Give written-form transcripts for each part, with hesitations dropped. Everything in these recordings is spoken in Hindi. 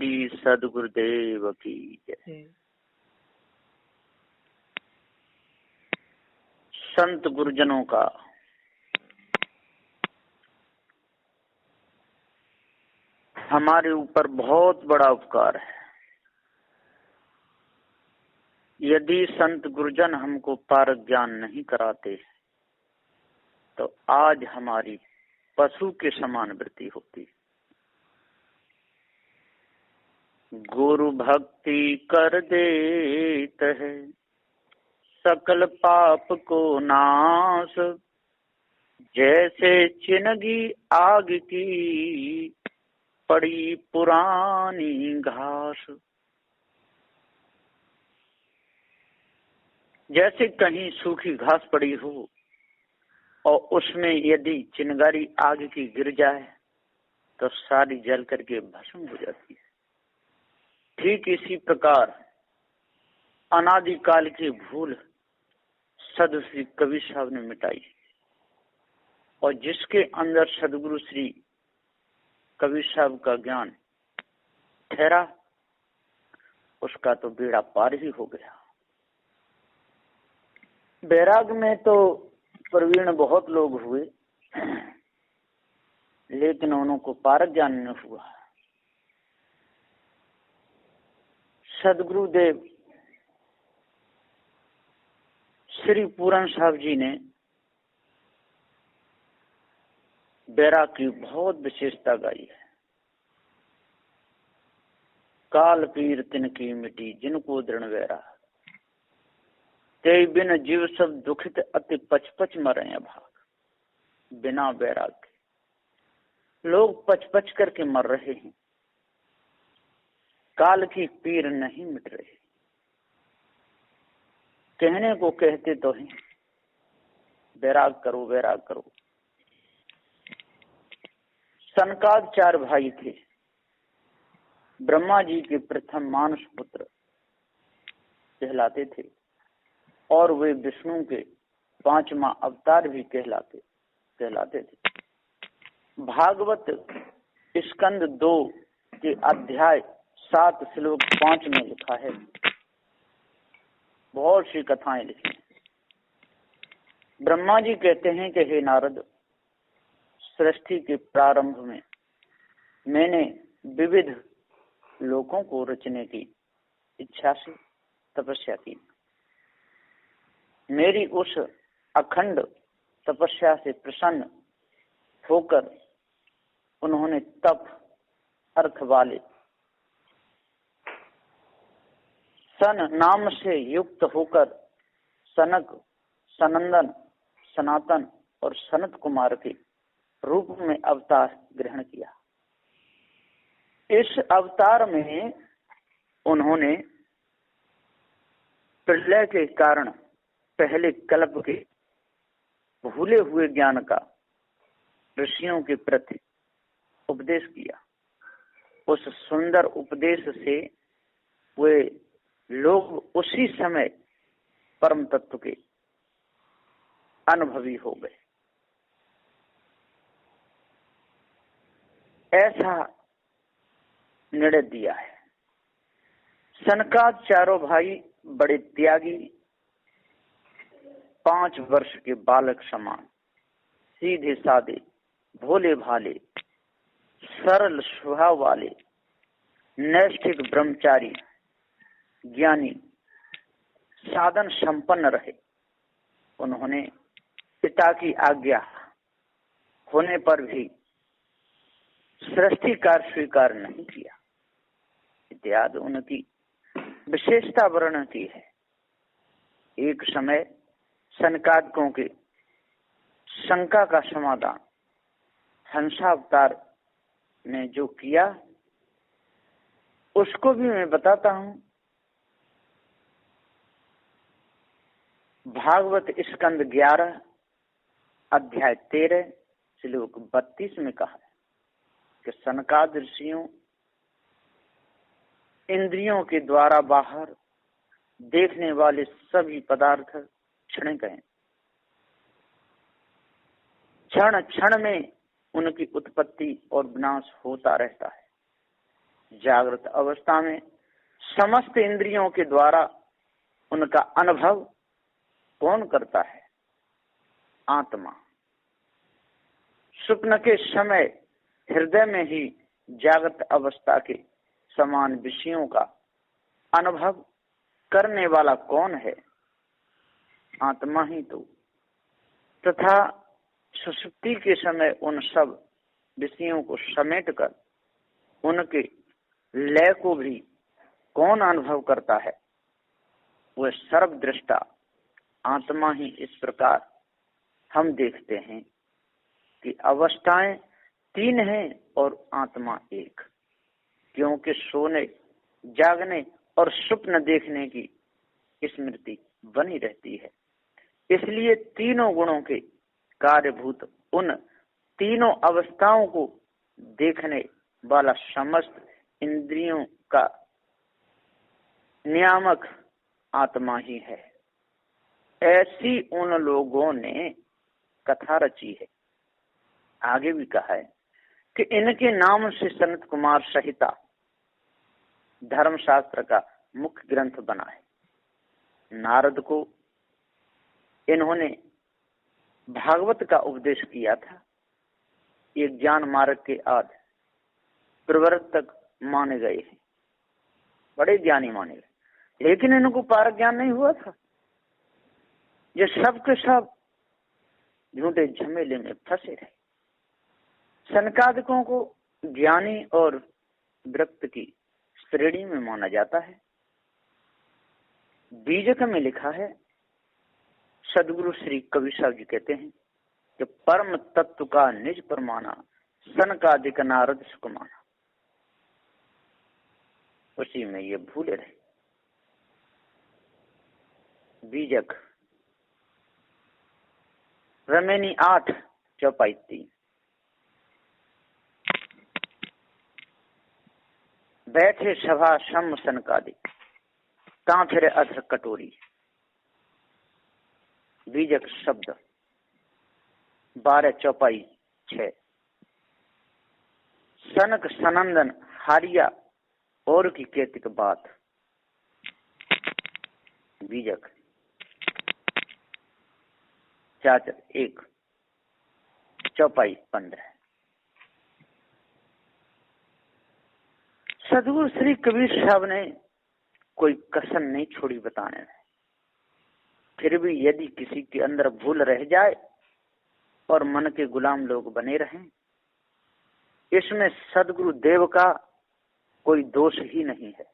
श्री सद्गुरुदेव की जय। संत गुरुजनों का हमारे ऊपर बहुत बड़ा उपकार है। यदि संत गुरुजन हमको पारक ज्ञान नहीं कराते तो आज हमारी पशु के समान वृत्ति होती। गुरु भक्ति कर देत है सकल पाप को नाश, जैसे चिनगी आग की पड़ी पुरानी घास। जैसे कहीं सूखी घास पड़ी हो और उसमें यदि चिंगारी आग की गिर जाए तो सारी जल करके भस्म हो जाती है। ठीक इसी प्रकार अनादिकाल की भूल सद श्री कबीर साहब ने मिटाई और जिसके अंदर सदगुरु श्री कबीर साहब का ज्ञान ठहरा उसका तो बेड़ा पार ही हो गया। बैराग में तो प्रवीण बहुत लोग हुए लेकिन उनको पारक ज्ञान न हुआ। सदगुरुदेव श्री पूरन साहब जी ने बैराग की बहुत विशेषता गाई है। काल पीर तिनकी मिटी जिनको दृढ़ वैरा, ते बिन जीव सब दुखित अति पच पच मरे भाग। बिना बैराग के लोग पच पच करके मर रहे हैं। काल की पीर नहीं मिट रही। कहने को कहते तो हैं बैराग करो बैराग करो। सनकाद 4 भाई थे। ब्रह्मा जी के प्रथम मानस पुत्र कहलाते थे और वे विष्णु के 5वां अवतार भी कहलाते थे। भागवत स्कंद 2 के अध्याय 7 श्लोक 5 में लिखा है। बहुत सी कथाएं लिखी। ब्रह्मा जी कहते हैं कि हे नारद, सृष्टि के प्रारंभ में मैंने विविध लोकों को रचने की इच्छा से तपस्या की। मेरी उस अखंड तपस्या से प्रसन्न होकर उन्होंने तप अर्थ वाले सन नाम से युक्त होकर सनक, सनंदन, सनातन और सनत कुमार के रूप में अवतार ग्रहण किया। इस अवतार में उन्होंने प्रलय के कारण पहले कल्प के भूले हुए ज्ञान का ऋषियों के प्रति उपदेश किया। उस सुंदर उपदेश से वे लोग उसी समय परम तत्व के अनुभवी हो गए। ऐसा निर्णय दिया है। सनकाद 4 भाई बड़े त्यागी, 5 वर्ष के बालक समान, सीधे साधे, भोले भाले, सरल स्वभाव वाले, नैष्ठिक ब्रह्मचारी, ज्ञानी, साधन संपन्न रहे। उन्होंने पिता की आज्ञा होने पर भी सृष्टि कार्य स्वीकार नहीं किया। इत्यादि उनकी विशेषता वर्णन की है। एक समय सनकादिकों के शंका का समाधान हंसावतार ने जो किया उसको भी मैं बताता हूं। भागवत स्कंद 11 अध्याय 13 श्लोक 32 में कहा है कि सनकाद ऋषियों इंद्रियों के द्वारा बाहर देखने वाले सभी पदार्थ क्षणिक हैं। क्षण क्षण में उनकी उत्पत्ति और विनाश होता रहता है। जागृत अवस्था में समस्त इंद्रियों के द्वारा उनका अनुभव कौन करता है? आत्मा। स्वप्न के समय हृदय में ही जागृत अवस्था के समान विषयों का अनुभव करने वाला कौन है? आत्मा ही तो। तथा सुषुप्ति के समय उन सब विषयों को समेटकर उनके लय को भी कौन अनुभव करता है? वह सर्वदृष्टा आत्मा ही। इस प्रकार हम देखते हैं कि अवस्थाएं 3 हैं और आत्मा 1, क्योंकि सोने, जागने और स्वप्न देखने की स्मृति बनी रहती है। इसलिए तीनों गुणों के कार्यभूत उन तीनों अवस्थाओं को देखने वाला समस्त इंद्रियों का नियामक आत्मा ही है। ऐसी उन लोगों ने कथा रची है। आगे भी कहा है कि इनके नाम से सनत कुमार संहिता धर्मशास्त्र का मुख्य ग्रंथ बना है। नारद को इन्होंने भागवत का उपदेश किया था। ये ज्ञान मार्ग के आदि प्रवर्तक माने गए हैं, बड़े ज्ञानी माने गए, लेकिन इनको पारक ज्ञान नहीं हुआ था। ये सब के सब झूठे झमेले में फंसे रहे। सनकादिकों को ज्ञानी और विरक्त की श्रेणी में माना जाता है। बीजक में लिखा है, सदगुरु श्री कबीर साहब जी कहते हैं कि परम तत्व का निज परमाना सनकादिक नारद सुकुमाना। उसी में ये भूले रहे। बीजक रमेनी 8 चौपाई 3। बैठे सभा सम सनकादिक ता फिर अधर कटोरी। बीजक शब्द 12 चौपाई 6। सनक सनंदन हारिया और की केतिक बात। बीजक चाचर 1 चौपाई 15। सदगुरु श्री कबीर साहब ने कोई कसर नहीं छोड़ी बताने में। फिर भी यदि किसी के अंदर भूल रह जाए और मन के गुलाम लोग बने रहें, इसमें सदगुरु देव का कोई दोष ही नहीं है।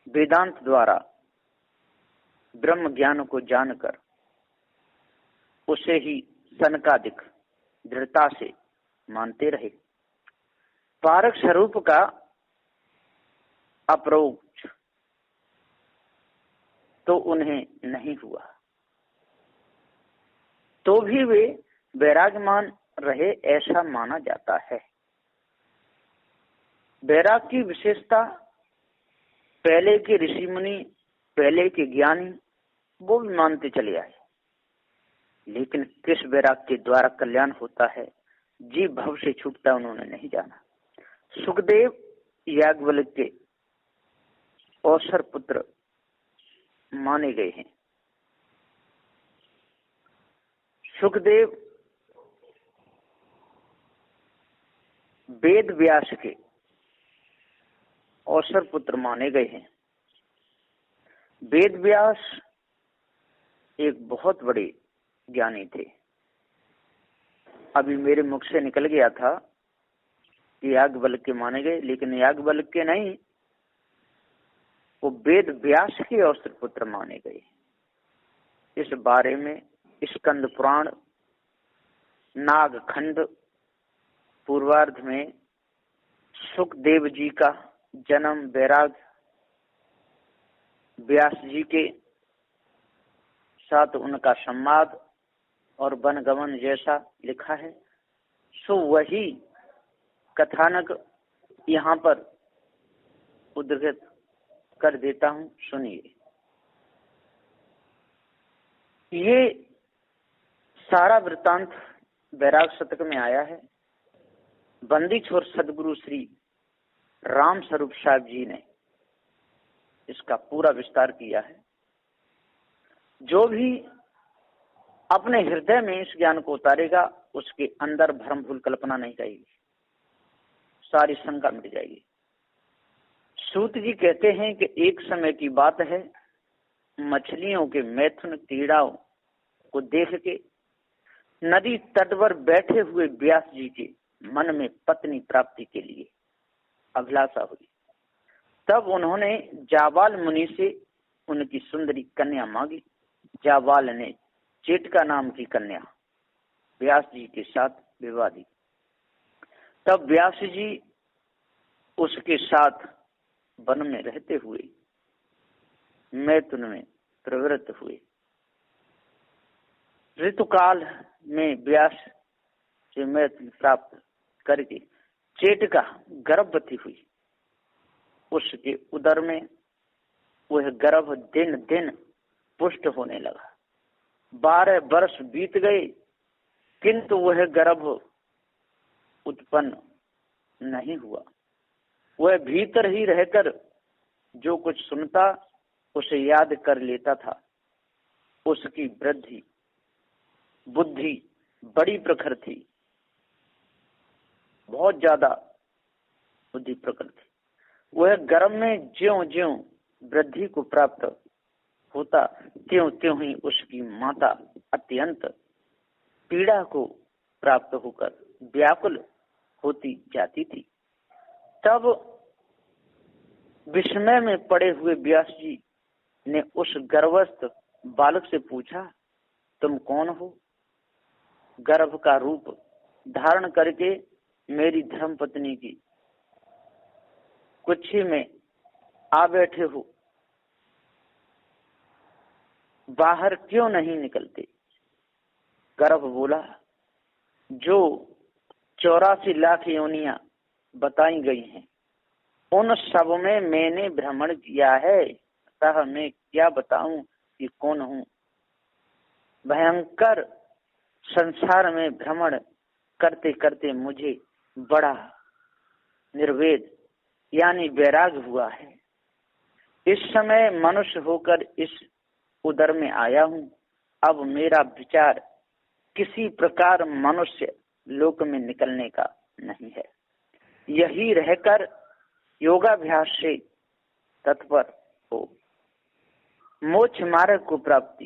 वेदांत द्वारा ब्रह्म ज्ञान को जानकर उसे ही सनकादिक दृढ़ता से मानते रहे। पारक स्वरूप का अप्रोच तो उन्हें नहीं हुआ, तो भी वे वैराग्यमान रहे ऐसा माना जाता है। वैराग की विशेषता पहले के ऋषि मुनि, पहले के ज्ञानी वो भी मानते चले आए, लेकिन किस वैराग के द्वारा कल्याण होता है, जीव भव से छूटता उन्होंने नहीं जाना। सुखदेव याज्ञवल्क्य के औसर पुत्र माने गए हैं। सुखदेव वेद व्यास के औसर पुत्र माने गए हैं। वेद व्यास एक बहुत बड़े ज्ञानी थे। अभी मेरे मुख से निकल गया था कि याज्ञवल्क्य माने गए, लेकिन याज्ञवल्क्य नहीं, वो वेद व्यास के औसर पुत्र माने गए। इस बारे में स्कंद पुराण नागखंड पूर्वार्ध में सुखदेव जी का जन्म, वैराग व्यास जी के साथ उनका संवाद और वनगमन जैसा लिखा है। सो वही कथानक यहाँ पर उद्धृत कर देता हूं, सुनिए। ये सारा वृत्तांत वैराग शतक में आया है। बंदी छोर सदगुरु श्री राम स्वरूप साहब जी ने इसका पूरा विस्तार किया है। जो भी अपने हृदय में इस ज्ञान को उतारेगा उसके अंदर भ्रम भूल कल्पना नहीं रहेगी, सारी शंका मिट जाएगी। सूत जी कहते हैं कि एक समय की बात है, मछलियों के मैथुन कीड़ाओं को देख के नदी तट पर बैठे हुए व्यास जी के मन में पत्नी प्राप्ति के लिए अभिलाषा हुई। तब उन्होंने जाबाल मुनि से उनकी सुंदरी कन्या मांगी। जाबाल ने चेटका नाम की कन्या व्यास जी के साथ विवाह दी। तब व्यास जी उसके साथ वन में रहते हुए मैथुन में प्रवृत्त हुए। ऋतुकाल में व्यास से मैथुन प्राप्त करके चेटका गर्भवती हुई। उसके उदर में वह गर्भ दिन दिन पुष्ट होने लगा। 12 वर्ष बीत गए किंतु वह गर्भ उत्पन्न नहीं हुआ। वह भीतर ही रहकर जो कुछ सुनता उसे याद कर लेता था। उसकी वृद्धि बुद्धि बड़ी प्रखर थी, बहुत ज्यादा बुद्धि प्रखर थी। वह गर्भ में ज्यों ज्यों वृद्धि को प्राप्त होता त्यों त्यों ही उसकी माता अत्यंत पीड़ा को प्राप्त होकर व्याकुल होती जाती थी। तब विस्मय में पड़े हुए व्यास जी ने उस गर्भस्थ बालक से पूछा, तुम कौन हो? गर्भ का रूप धारण करके मेरी धर्मपत्नी की कुक्षी में आ बैठे हो, बाहर क्यों नहीं निकलते? गर्भ बोला, जो 84 लाख योनियां बताई गई हैं उन सब में मैंने भ्रमण किया है, अतः मैं क्या बताऊं कि कौन हूं। भयंकर संसार में भ्रमण करते करते मुझे बड़ा निर्वेद यानी वैराग हुआ है। इस समय मनुष्य होकर इस उदर में आया हूं। अब मेरा विचार किसी प्रकार मनुष्य लोक में निकलने का नहीं है। यही रहकर योगाभ्यास से तत्पर हो मोक्ष मार्ग को प्राप्त